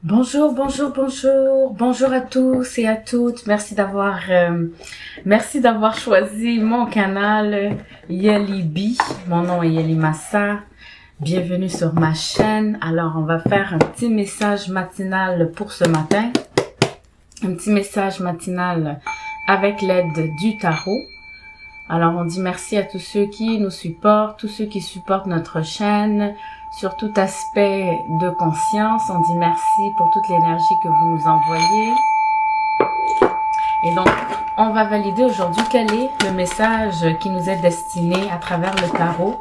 Bonjour, bonjour, bonjour, bonjour à tous et à toutes. Merci d'avoir choisi mon canal Yelibi. Mon nom est Yeli Massa. Bienvenue sur ma chaîne. Alors, on va faire un petit message matinal pour ce matin. Un petit message matinal avec l'aide du tarot. Alors, on dit merci à tous ceux qui nous supportent, tous ceux qui supportent notre chaîne, sur tout aspect de conscience. On dit merci pour toute l'énergie que vous nous envoyez. Et donc, on va valider aujourd'hui quel est le message qui nous est destiné à travers le tarot.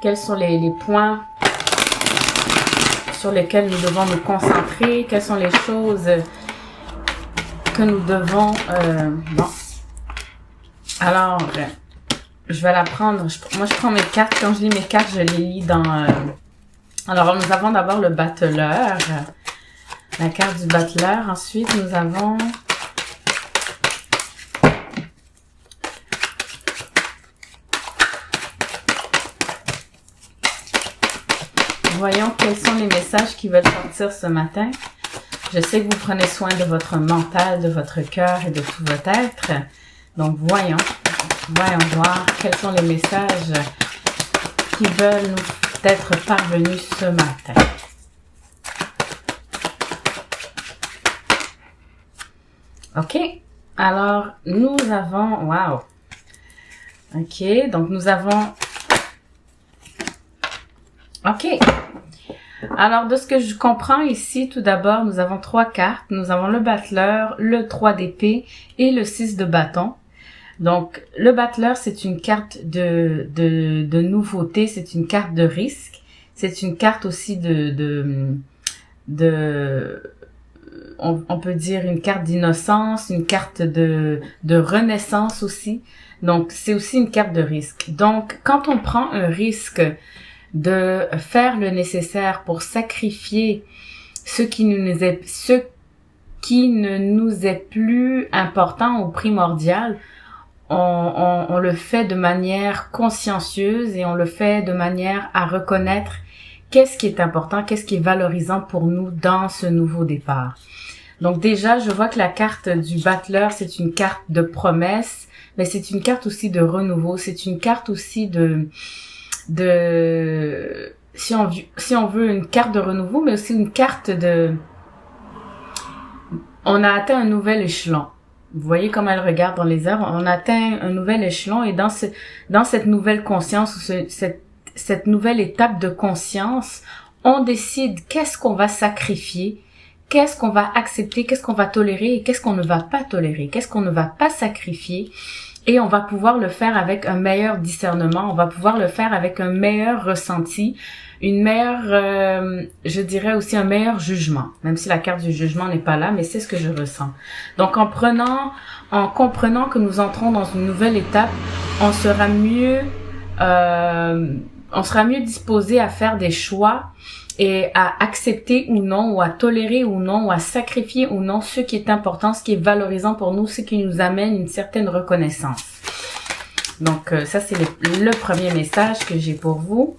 Quels sont les points sur lesquels nous devons nous concentrer. Quelles sont les choses que nous devons... Alors, je vais la prendre. Moi, je prends mes cartes. Quand je lis mes cartes, je les lis dans... Alors, nous avons d'abord le battleur. La carte du battleur. Ensuite, nous avons... Voyons quels sont les messages qui veulent sortir ce matin. Je sais que vous prenez soin de votre mental, de votre cœur et de tout votre être. Donc, voyons voir quels sont les messages qui veulent nous être parvenus ce matin. OK. Alors, nous avons... Wow. OK. Donc, nous avons... OK. Alors, de ce que je comprends ici, tout d'abord, nous avons 3 cartes. Nous avons le battleur, le 3 d'épée et le 6 de bâton. Donc, le battleur, c'est une carte de nouveauté, c'est une carte de risque, c'est une carte aussi on peut dire une carte d'innocence, une carte de renaissance aussi. Donc, c'est aussi une carte de risque. Donc, quand on prend un risque de faire le nécessaire pour sacrifier ce qui ne nous est plus important ou primordial, on le fait de manière consciencieuse et on le fait de manière à reconnaître qu'est-ce qui est important, qu'est-ce qui est valorisant pour nous dans ce nouveau départ. Donc déjà, je vois que la carte du battleur, c'est une carte de promesse, mais c'est une carte aussi de renouveau, c'est une carte aussi si on veut une carte de renouveau, mais aussi une carte on a atteint un nouvel échelon. Vous voyez comme elle regarde dans les airs, on atteint un nouvel échelon et dans cette nouvelle conscience, cette nouvelle étape de conscience, on décide qu'est-ce qu'on va sacrifier, qu'est-ce qu'on va accepter, qu'est-ce qu'on va tolérer et qu'est-ce qu'on ne va pas tolérer, qu'est-ce qu'on ne va pas sacrifier. Et on va pouvoir le faire avec un meilleur discernement, on va pouvoir le faire avec un meilleur ressenti, une meilleure, je dirais aussi un meilleur jugement, même si la carte du jugement n'est pas là, mais c'est ce que je ressens. Donc en comprenant que nous entrons dans une nouvelle étape, on sera mieux disposé à faire des choix et à accepter ou non, ou à tolérer ou non, ou à sacrifier ou non ce qui est important, ce qui est valorisant pour nous, ce qui nous amène une certaine reconnaissance. Donc ça c'est le premier message que j'ai pour vous.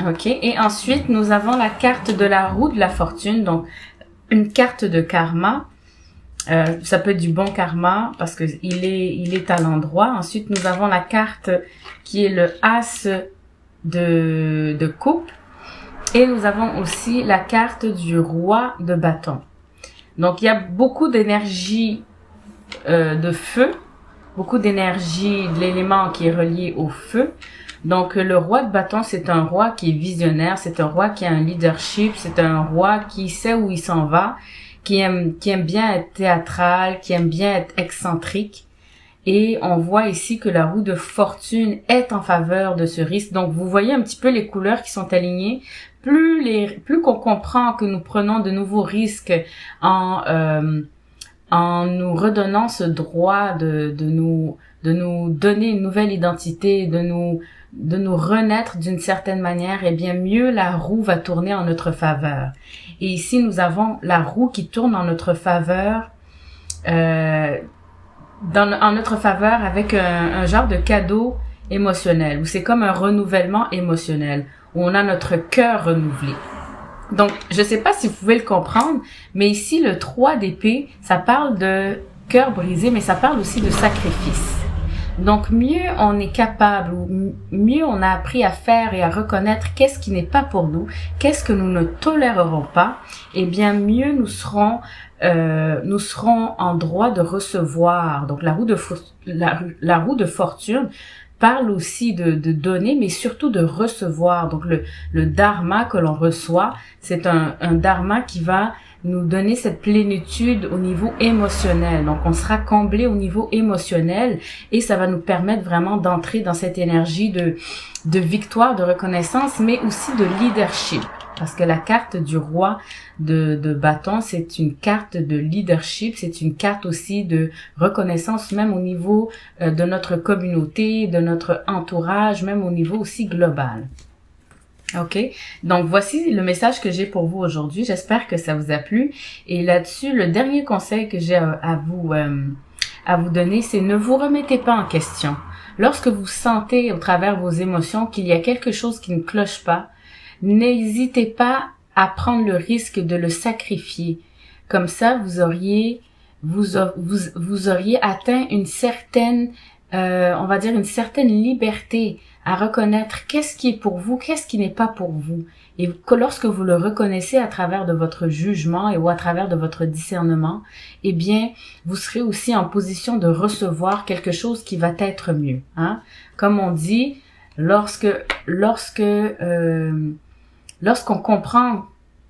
OK, et ensuite nous avons la carte de la roue de la fortune, donc une carte de karma. Ça peut être du bon karma parce que il est à l'endroit. Ensuite, nous avons la carte qui est le as de coupe et nous avons aussi la carte du roi de bâton. Donc, il y a beaucoup d'énergie de feu, beaucoup d'énergie de l'élément qui est relié au feu. Donc, le roi de bâton, c'est un roi qui est visionnaire, c'est un roi qui a un leadership, c'est un roi qui sait où il s'en va, qui aime bien être théâtral, qui aime bien être excentrique. Et on voit ici que la roue de fortune est en faveur de ce risque. Donc, vous voyez un petit peu les couleurs qui sont alignées. Plus qu'on comprend que nous prenons de nouveaux risques en nous redonnant ce droit de nous donner une nouvelle identité, de nous renaître d'une certaine manière, et bien mieux la roue va tourner en notre faveur. Et ici, nous avons la roue qui tourne en notre faveur, en notre faveur avec un genre de cadeau émotionnel, où c'est comme un renouvellement émotionnel. où on a notre cœur renouvelé. Donc, je sais pas si vous pouvez le comprendre, mais ici, le 3 d'épée, ça parle de cœur brisé, mais ça parle aussi de sacrifice. Donc, mieux on est capable, ou mieux on a appris à faire et à reconnaître qu'est-ce qui n'est pas pour nous, qu'est-ce que nous ne tolérerons pas, eh bien, mieux nous serons en droit de recevoir. Donc, la roue de fortune parle aussi de donner, mais surtout de recevoir. Donc, le dharma que l'on reçoit, c'est un dharma qui va nous donner cette plénitude au niveau émotionnel. Donc, on sera comblé au niveau émotionnel et ça va nous permettre vraiment d'entrer dans cette énergie de victoire, de reconnaissance, mais aussi de leadership. Parce que la carte du roi de bâton, c'est une carte de leadership, c'est une carte aussi de reconnaissance, même au niveau de notre communauté, de notre entourage, même au niveau aussi global. OK? Donc, voici le message que j'ai pour vous aujourd'hui. J'espère que ça vous a plu. Et là-dessus, le dernier conseil que j'ai à vous donner, c'est ne vous remettez pas en question. Lorsque vous sentez au travers vos émotions qu'il y a quelque chose qui ne cloche pas, n'hésitez pas à prendre le risque de le sacrifier. Comme ça, vous auriez atteint une certaine, on va dire une certaine liberté à reconnaître qu'est-ce qui est pour vous, qu'est-ce qui n'est pas pour vous. Et que lorsque vous le reconnaissez à travers de votre jugement ou à travers de votre discernement, eh bien, vous serez aussi en position de recevoir quelque chose qui va être mieux. Hein? Comme on dit, lorsqu'on comprend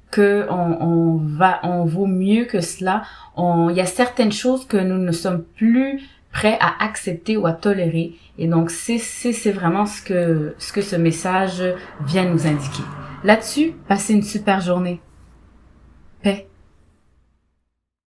que on vaut mieux que cela, il y a certaines choses que nous ne sommes plus prêts à accepter ou à tolérer. Et donc, c'est vraiment ce que ce message vient nous indiquer. Là-dessus, passez une super journée. Paix.